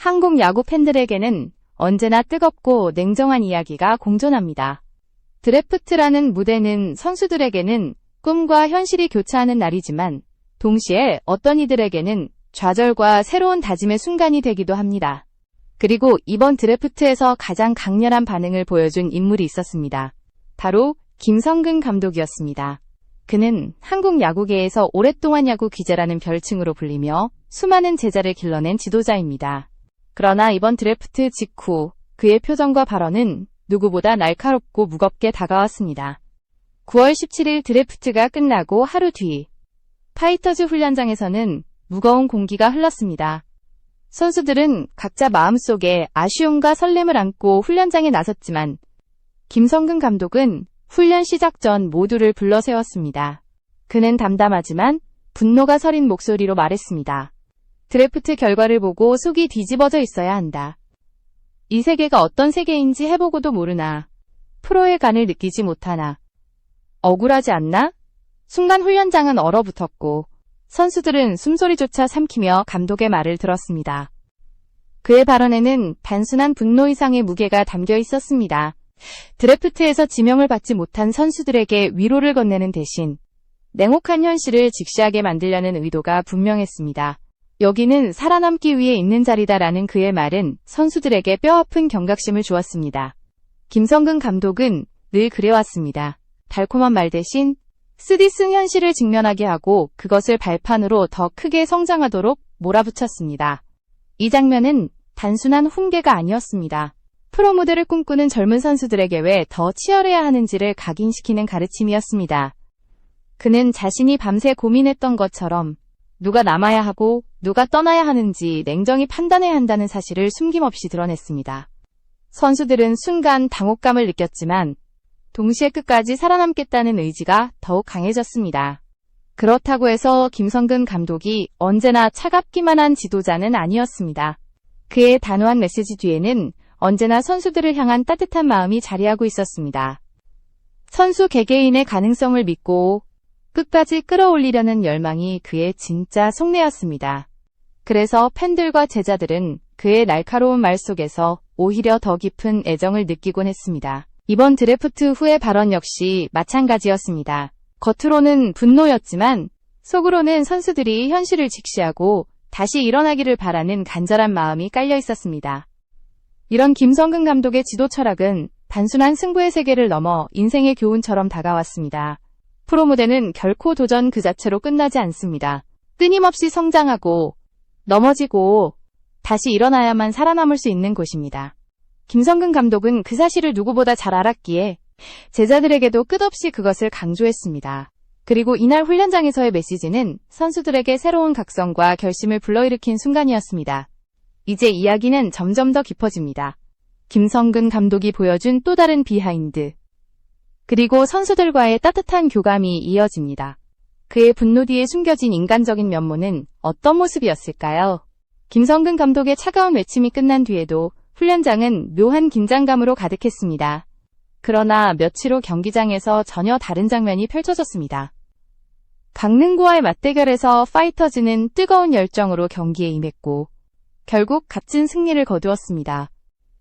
한국 야구 팬들에게는 언제나 뜨겁고 냉정한 이야기가 공존합니다. 드래프트라는 무대는 선수들에게는 꿈과 현실이 교차하는 날이지만 동시에 어떤 이들에게는 좌절과 새로운 다짐의 순간이 되기도 합니다. 그리고 이번 드래프트에서 가장 강렬한 반응을 보여준 인물이 있었습니다. 바로 김성근 감독이었습니다. 그는 한국 야구계에서 오랫동안 야구 귀재라는 별칭으로 불리며 수많은 제자를 길러낸 지도자입니다. 그러나 이번 드래프트 직후 그의 표정과 발언은 누구보다 날카롭고 무겁게 다가왔습니다. 9월 17일 드래프트가 끝나고 하루 뒤 파이터즈 훈련장에서는 무거운 공기가 흘렀습니다. 선수들은 각자 마음속에 아쉬움과 설렘을 안고 훈련장에 나섰지만 김성근 감독은 훈련 시작 전 모두를 불러 세웠습니다. 그는 담담하지만 분노가 서린 목소리로 말했습니다. 드래프트 결과를 보고 속이 뒤집어져 있어야 한다. 이 세계가 어떤 세계인지 해보고도 모르나. 프로의 간을 느끼지 못하나. 억울하지 않나? 순간 훈련장은 얼어붙었고 선수들은 숨소리조차 삼키며 감독의 말을 들었습니다. 그의 발언에는 단순한 분노 이상의 무게가 담겨 있었습니다. 드래프트에서 지명을 받지 못한 선수들에게 위로를 건네는 대신 냉혹한 현실을 직시하게 만들려는 의도가 분명했습니다. 여기는 살아남기 위해 있는 자리다라는 그의 말은 선수들에게 뼈아픈 경각심을 주었습니다. 김성근 감독은 늘 그래왔습니다. 달콤한 말 대신 쓰디쓴 현실을 직면하게 하고 그것을 발판으로 더 크게 성장하도록 몰아붙였습니다. 이 장면은 단순한 훈계가 아니었습니다. 프로 무대를 꿈꾸는 젊은 선수들에게 왜 더 치열해야 하는지를 각인시키는 가르침이었습니다. 그는 자신이 밤새 고민했던 것처럼 누가 남아야 하고 누가 떠나야 하는지 냉정히 판단해야 한다는 사실을 숨김없이 드러냈습니다. 선수들은 순간 당혹감을 느꼈지만 동시에 끝까지 살아남겠다는 의지가 더욱 강해졌습니다. 그렇다고 해서 김성근 감독이 언제나 차갑기만 한 지도자는 아니었습니다. 그의 단호한 메시지 뒤에는 언제나 선수들을 향한 따뜻한 마음이 자리하고 있었습니다. 선수 개개인의 가능성을 믿고 끝까지 끌어올리려는 열망이 그의 진짜 속내였습니다. 그래서 팬들과 제자들은 그의 날카로운 말 속에서 오히려 더 깊은 애정을 느끼곤 했습니다. 이번 드래프트 후의 발언 역시 마찬가지였습니다. 겉으로는 분노였지만 속으로는 선수들이 현실을 직시하고 다시 일어나기를 바라는 간절한 마음이 깔려 있었습니다. 이런 김성근 감독의 지도 철학은 단순한 승부의 세계를 넘어 인생의 교훈처럼 다가왔습니다. 프로 무대는 결코 도전 그 자체로 끝나지 않습니다. 끊임없이 성장하고 넘어지고 다시 일어나야만 살아남을 수 있는 곳입니다. 김성근 감독은 그 사실을 누구보다 잘 알았기에 제자들에게도 끝없이 그것을 강조했습니다. 그리고 이날 훈련장에서의 메시지는 선수들에게 새로운 각성과 결심을 불러일으킨 순간이었습니다. 이제 이야기는 점점 더 깊어집니다. 김성근 감독이 보여준 또 다른 비하인드. 그리고 선수들과의 따뜻한 교감이 이어집니다. 그의 분노 뒤에 숨겨진 인간적인 면모는 어떤 모습이었을까요? 김성근 감독의 차가운 외침이 끝난 뒤에도 훈련장은 묘한 긴장감으로 가득했습니다. 그러나 며칠 후 경기장에서 전혀 다른 장면이 펼쳐졌습니다. 강릉구와의 맞대결에서 파이터즈는 뜨거운 열정으로 경기에 임했고 결국 값진 승리를 거두었습니다.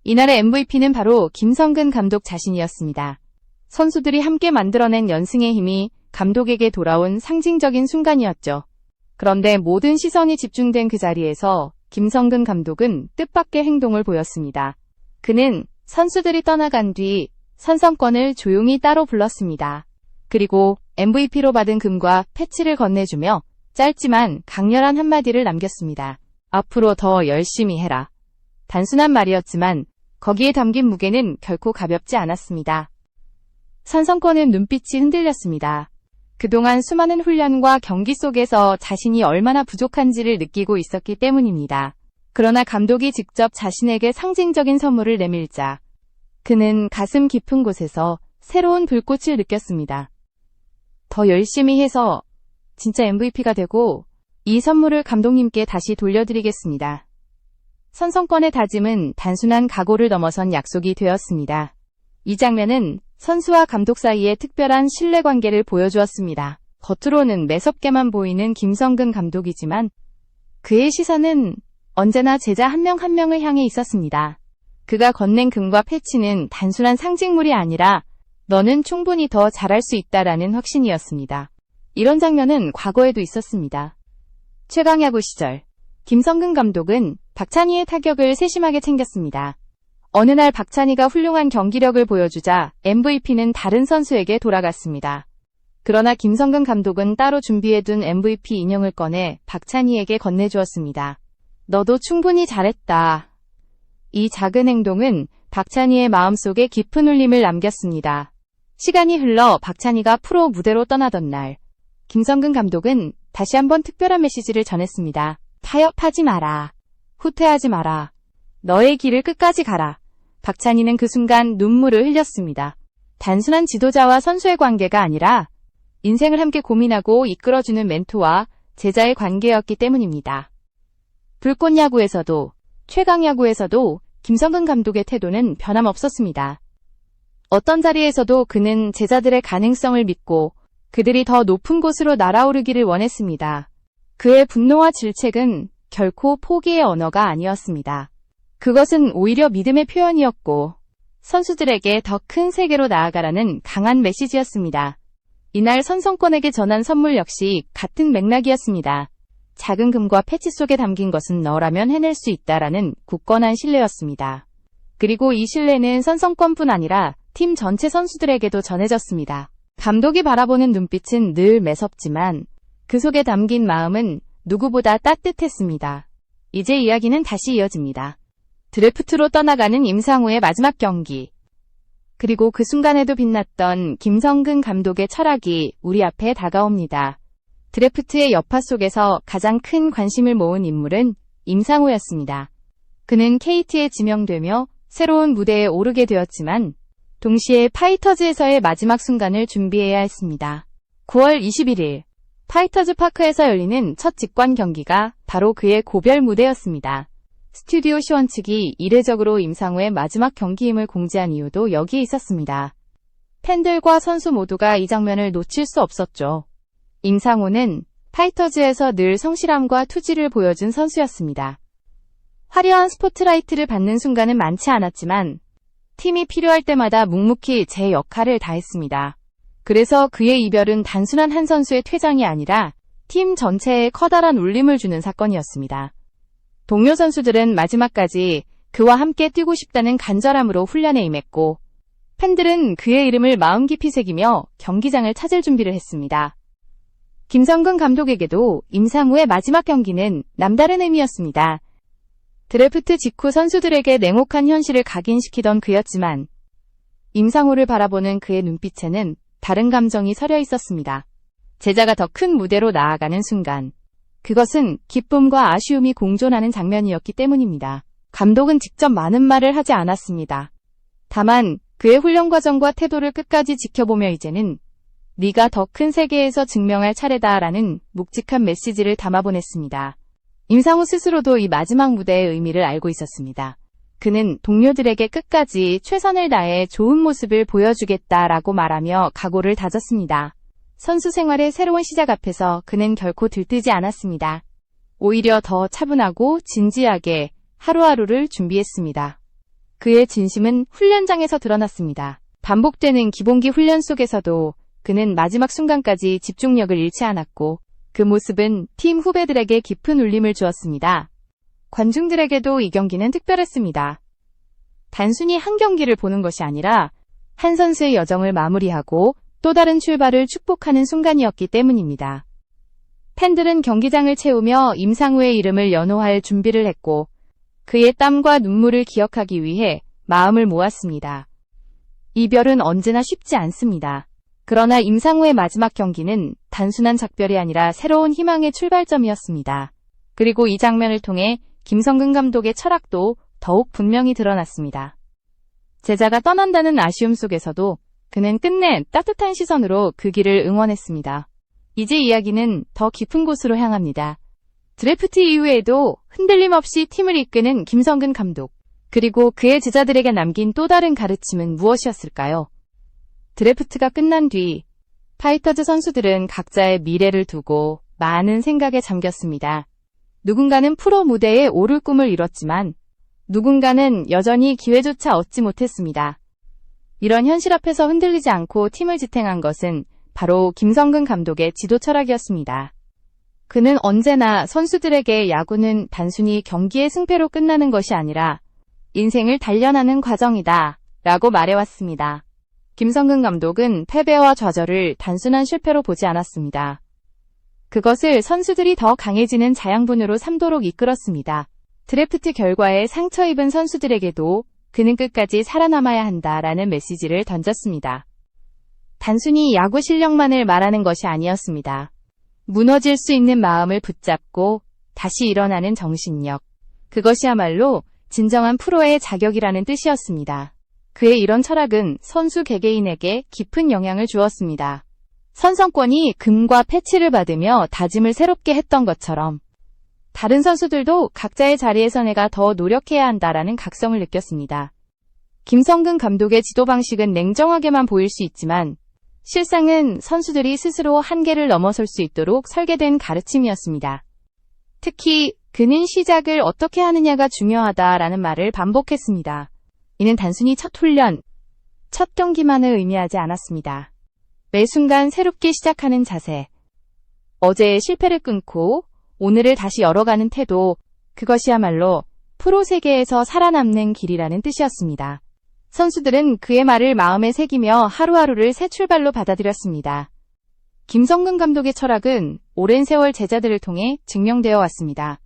이날의 MVP는 바로 김성근 감독 자신이었습니다. 선수들이 함께 만들어낸 연승의 힘이 감독에게 돌아온 상징적인 순간이었죠. 그런데 모든 시선이 집중된 그 자리에서 김성근 감독은 뜻밖의 행동을 보였습니다. 그는 선수들이 떠나간 뒤 선성권을 조용히 따로 불렀습니다. 그리고 MVP로 받은 금과 패치를 건네주며 짧지만 강렬한 한마디를 남겼습니다. 앞으로 더 열심히 해라. 단순한 말이었지만 거기에 담긴 무게는 결코 가볍지 않았습니다. 선성권은 눈빛이 흔들렸습니다. 그동안 수많은 훈련과 경기 속에서 자신이 얼마나 부족한지를 느끼고 있었기 때문입니다. 그러나 감독이 직접 자신에게 상징적인 선물을 내밀자 그는 가슴 깊은 곳에서 새로운 불꽃을 느꼈습니다. 더 열심히 해서 진짜 MVP가 되고 이 선물을 감독님께 다시 돌려드리겠습니다. 선성권의 다짐은 단순한 각오를 넘어선 약속이 되었습니다. 이 장면은 선수와 감독 사이의 특별한 신뢰관계를 보여주었습니다. 겉으로는 매섭게만 보이는 김성근 감독이지만 그의 시선은 언제나 제자 한 명 한 명을 향해 있었습니다. 그가 건넨 금과 패치는 단순한 상징물이 아니라 너는 충분히 더 잘할 수 있다라는 확신이었습니다. 이런 장면은 과거에도 있었습니다. 최강야구 시절, 김성근 감독은 박찬희의 타격을 세심하게 챙겼습니다. 어느 날 박찬희가 훌륭한 경기력을 보여주자 MVP는 다른 선수에게 돌아갔습니다. 그러나 김성근 감독은 따로 준비해둔 MVP 인형을 꺼내 박찬희에게 건네주었습니다. 너도 충분히 잘했다. 이 작은 행동은 박찬희의 마음속에 깊은 울림을 남겼습니다. 시간이 흘러 박찬희가 프로 무대로 떠나던 날, 김성근 감독은 다시 한번 특별한 메시지를 전했습니다. 타협하지 마라. 후퇴하지 마라. 너의 길을 끝까지 가라. 박찬희는 그 순간 눈물을 흘렸습니다. 단순한 지도자와 선수의 관계가 아니라 인생을 함께 고민하고 이끌어주는 멘토와 제자의 관계였기 때문입니다. 불꽃야구에서도, 최강야구에서도 김성근 감독의 태도는 변함없었습니다. 어떤 자리에서도 그는 제자들의 가능성을 믿고 그들이 더 높은 곳으로 날아오르기를 원했습니다. 그의 분노와 질책은 결코 포기의 언어가 아니었습니다. 그것은 오히려 믿음의 표현이었고 선수들에게 더 큰 세계로 나아가라는 강한 메시지였습니다. 이날 선성권에게 전한 선물 역시 같은 맥락이었습니다. 작은 금과 패치 속에 담긴 것은 너라면 해낼 수 있다라는 굳건한 신뢰였습니다. 그리고 이 신뢰는 선성권뿐 아니라 팀 전체 선수들에게도 전해졌습니다. 감독이 바라보는 눈빛은 늘 매섭지만 그 속에 담긴 마음은 누구보다 따뜻했습니다. 이제 이야기는 다시 이어집니다. 드래프트로 떠나가는 임상우의 마지막 경기. 그리고 그 순간에도 빛났던 김성근 감독의 철학이 우리 앞에 다가옵니다. 드래프트의 여파 속에서 가장 큰 관심을 모은 인물은 임상우였습니다. 그는 KT에 지명되며 새로운 무대에 오르게 되었지만 동시에 파이터즈에서의 마지막 순간을 준비해야 했습니다. 9월 21일 파이터즈 파크에서 열리는 첫 직관 경기가 바로 그의 고별 무대였습니다. 스튜디오 시원 측이 이례적으로 임상우의 마지막 경기임을 공지한 이유도 여기에 있었습니다. 팬들과 선수 모두가 이 장면을 놓칠 수 없었죠. 임상우는 파이터즈에서 늘 성실함과 투지를 보여준 선수였습니다. 화려한 스포트라이트를 받는 순간은 많지 않았지만 팀이 필요할 때마다 묵묵히 제 역할을 다했습니다. 그래서 그의 이별은 단순한 한 선수의 퇴장이 아니라 팀 전체에 커다란 울림을 주는 사건이었습니다. 동료 선수들은 마지막까지 그와 함께 뛰고 싶다는 간절함으로 훈련에 임했고 팬들은 그의 이름을 마음 깊이 새기며 경기장을 찾을 준비를 했습니다. 김성근 감독에게도 임상우의 마지막 경기는 남다른 의미였습니다. 드래프트 직후 선수들에게 냉혹한 현실을 각인시키던 그였지만 임상우를 바라보는 그의 눈빛에는 다른 감정이 서려 있었습니다. 제자가 더 큰 무대로 나아가는 순간, 그것은 기쁨과 아쉬움이 공존하는 장면이었기 때문입니다. 감독은 직접 많은 말을 하지 않았습니다. 다만 그의 훈련 과정과 태도를 끝까지 지켜보며 이제는 네가 더 큰 세계에서 증명할 차례다라는 묵직한 메시지를 담아보냈습니다. 임상우 스스로도 이 마지막 무대의 의미를 알고 있었습니다. 그는 동료들에게 끝까지 최선을 다해 좋은 모습을 보여주겠다라고 말하며 각오를 다졌습니다. 선수 생활의 새로운 시작 앞에서 그는 결코 들뜨지 않았습니다. 오히려 더 차분하고 진지하게 하루하루를 준비했습니다. 그의 진심은 훈련장에서 드러났습니다. 반복되는 기본기 훈련 속에서도 그는 마지막 순간까지 집중력을 잃지 않았고 그 모습은 팀 후배들에게 깊은 울림을 주었습니다. 관중들에게도 이 경기는 특별했습니다. 단순히 한 경기를 보는 것이 아니라 한 선수의 여정을 마무리하고 또 다른 출발을 축복하는 순간이었기 때문입니다. 팬들은 경기장을 채우며 임상우의 이름을 연호할 준비를 했고 그의 땀과 눈물을 기억하기 위해 마음을 모았습니다. 이별은 언제나 쉽지 않습니다. 그러나 임상우의 마지막 경기는 단순한 작별이 아니라 새로운 희망의 출발점이었습니다. 그리고 이 장면을 통해 김성근 감독의 철학도 더욱 분명히 드러났습니다. 제자가 떠난다는 아쉬움 속에서도 그는 끝내 따뜻한 시선으로 그 길을 응원했습니다. 이제 이야기는 더 깊은 곳으로 향합니다. 드래프트 이후에도 흔들림 없이 팀을 이끄는 김성근 감독, 그리고 그의 제자들에게 남긴 또 다른 가르침은 무엇이었을까요? 드래프트가 끝난 뒤 파이터즈 선수들은 각자의 미래를 두고 많은 생각에 잠겼습니다. 누군가는 프로 무대에 오를 꿈을 이뤘지만 누군가는 여전히 기회조차 얻지 못했습니다. 이런 현실 앞에서 흔들리지 않고 팀을 지탱한 것은 바로 김성근 감독의 지도 철학이었습니다. 그는 언제나 선수들에게 야구는 단순히 경기의 승패로 끝나는 것이 아니라 인생을 단련하는 과정이다 라고 말해왔습니다. 김성근 감독은 패배와 좌절을 단순한 실패로 보지 않았습니다. 그것을 선수들이 더 강해지는 자양분으로 삼도록 이끌었습니다. 드래프트 결과에 상처 입은 선수들에게도 그는 끝까지 살아남아야 한다라는 메시지를 던졌습니다. 단순히 야구 실력만을 말하는 것이 아니었습니다. 무너질 수 있는 마음을 붙잡고 다시 일어나는 정신력. 그것이야말로 진정한 프로의 자격이라는 뜻이었습니다. 그의 이런 철학은 선수 개개인에게 깊은 영향을 주었습니다. 선성권이 금과 패치를 받으며 다짐을 새롭게 했던 것처럼 다른 선수들도 각자의 자리에서 내가 더 노력해야 한다라는 각성을 느꼈습니다. 김성근 감독의 지도 방식은 냉정하게만 보일 수 있지만 실상은 선수들이 스스로 한계를 넘어설 수 있도록 설계된 가르침이었습니다. 특히 그는 시작을 어떻게 하느냐가 중요하다라는 말을 반복했습니다. 이는 단순히 첫 훈련, 첫 경기만을 의미하지 않았습니다. 매 순간 새롭게 시작하는 자세, 어제의 실패를 끊고 오늘을 다시 열어가는 태도, 그것이야말로 프로 세계에서 살아남는 길이라는 뜻이었습니다. 선수들은 그의 말을 마음에 새기며 하루하루를 새 출발로 받아들였습니다. 김성근 감독의 철학은 오랜 세월 제자들을 통해 증명되어 왔습니다.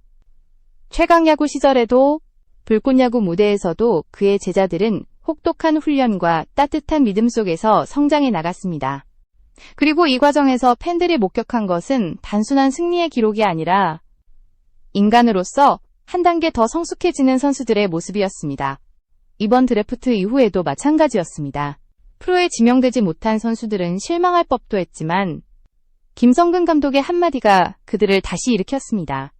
최강야구 시절에도 불꽃야구 무대에서도 그의 제자들은 혹독한 훈련과 따뜻한 믿음 속에서 성장해 나갔습니다. 그리고 이 과정에서 팬들이 목격한 것은 단순한 승리의 기록이 아니라 인간으로서 한 단계 더 성숙해지는 선수들의 모습이었습니다. 이번 드래프트 이후에도 마찬가지였습니다. 프로에 지명되지 못한 선수들은 실망할 법도 했지만 김성근 감독의 한마디가 그들을 다시 일으켰습니다.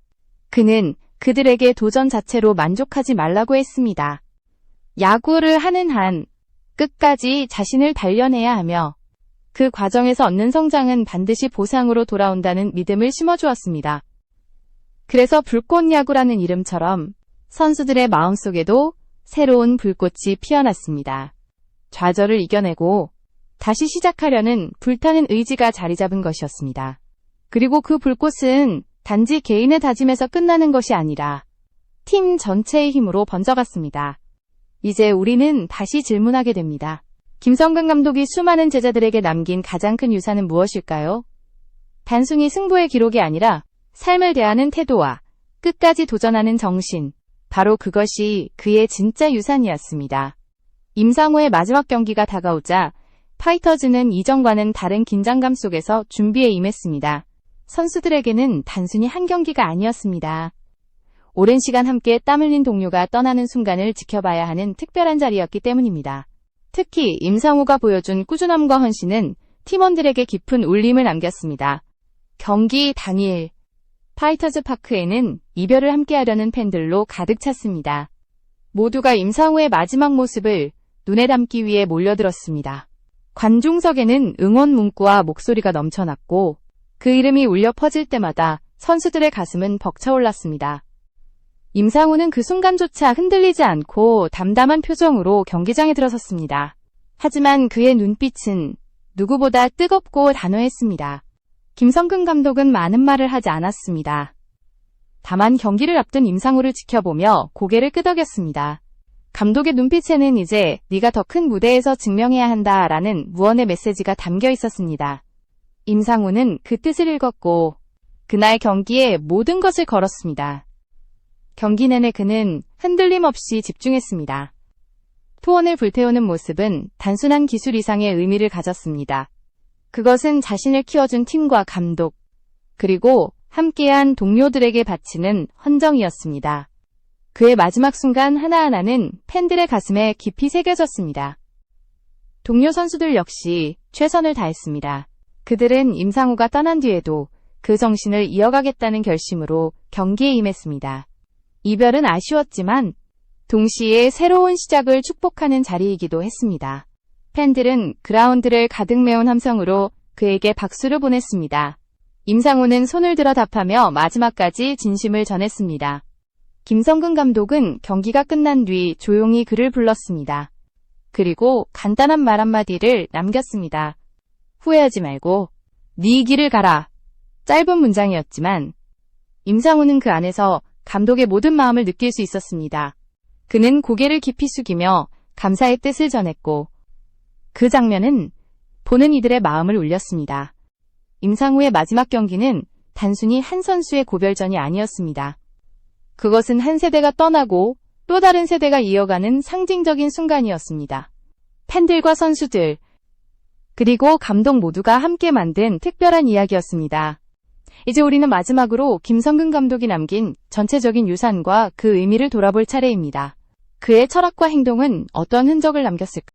그는 그들에게 도전 자체로 만족하지 말라고 했습니다. 야구를 하는 한 끝까지 자신을 단련해야 하며 그 과정에서 얻는 성장은 반드시 보상으로 돌아온다는 믿음을 심어주었습니다. 그래서 불꽃야구라는 이름처럼 선수들의 마음속에도 새로운 불꽃이 피어났습니다. 좌절을 이겨내고 다시 시작하려는 불타는 의지가 자리 잡은 것이었습니다. 그리고 그 불꽃은 단지 개인의 다짐에서 끝나는 것이 아니라 팀 전체의 힘으로 번져갔습니다. 이제 우리는 다시 질문하게 됩니다. 김성근 감독이 수많은 제자들에게 남긴 가장 큰 유산은 무엇일까요? 단순히 승부의 기록이 아니라 삶을 대하는 태도와 끝까지 도전하는 정신, 바로 그것이 그의 진짜 유산이었습니다. 임상호의 마지막 경기가 다가오자 파이터즈는 이전과는 다른 긴장감 속에서 준비에 임했습니다. 선수들에게는 단순히 한 경기가 아니었습니다. 오랜 시간 함께 땀 흘린 동료가 떠나는 순간을 지켜봐야 하는 특별한 자리였기 때문입니다. 특히 임상호가 보여준 꾸준함과 헌신은 팀원들에게 깊은 울림을 남겼습니다. 경기 당일 파이터즈 파크에는 이별을 함께하려는 팬들로 가득 찼습니다. 모두가 임상호의 마지막 모습을 눈에 담기 위해 몰려들었습니다. 관중석에는 응원 문구와 목소리가 넘쳐났고 그 이름이 울려 퍼질 때마다 선수들의 가슴은 벅차올랐습니다. 임상호는 그 순간조차 흔들리지 않고 담담한 표정으로 경기장에 들어섰습니다. 하지만 그의 눈빛은 누구보다 뜨겁고 단호했습니다. 김성근 감독은 많은 말을 하지 않았습니다. 다만 경기를 앞둔 임상호를 지켜보며 고개를 끄덕였습니다. 감독의 눈빛에는 이제 네가 더 큰 무대에서 증명해야 한다라는 무언의 메시지가 담겨 있었습니다. 임상호는 그 뜻을 읽었고 그날 경기에 모든 것을 걸었습니다. 경기 내내 그는 흔들림 없이 집중했습니다. 투혼을 불태우는 모습은 단순한 기술 이상의 의미를 가졌습니다. 그것은 자신을 키워준 팀과 감독, 그리고 함께한 동료들에게 바치는 헌정이었습니다. 그의 마지막 순간 하나하나는 팬들의 가슴에 깊이 새겨졌습니다. 동료 선수들 역시 최선을 다했습니다. 그들은 임상호가 떠난 뒤에도 그 정신을 이어가겠다는 결심으로 경기에 임했습니다. 이별은 아쉬웠지만 동시에 새로운 시작을 축복하는 자리이기도 했습니다. 팬들은 그라운드를 가득 메운 함성으로 그에게 박수를 보냈습니다. 임상훈은 손을 들어 답하며 마지막까지 진심을 전했습니다. 김성근 감독은 경기가 끝난 뒤 조용히 그를 불렀습니다. 그리고 간단한 말 한마디를 남겼습니다. 후회하지 말고 네 길을 가라. 짧은 문장이었지만 임상훈은 그 안에서 감독의 모든 마음을 느낄 수 있었습니다. 그는 고개를 깊이 숙이며 감사의 뜻을 전했고 그 장면은 보는 이들의 마음을 울렸습니다. 임상우의 마지막 경기는 단순히 한 선수의 고별전이 아니었습니다. 그것은 한 세대가 떠나고 또 다른 세대가 이어가는 상징적인 순간이었습니다. 팬들과 선수들, 그리고 감독 모두가 함께 만든 특별한 이야기였습니다. 이제 우리는 마지막으로 김성근 감독이 남긴 전체적인 유산과 그 의미를 돌아볼 차례입니다. 그의 철학과 행동은 어떤 흔적을 남겼을까?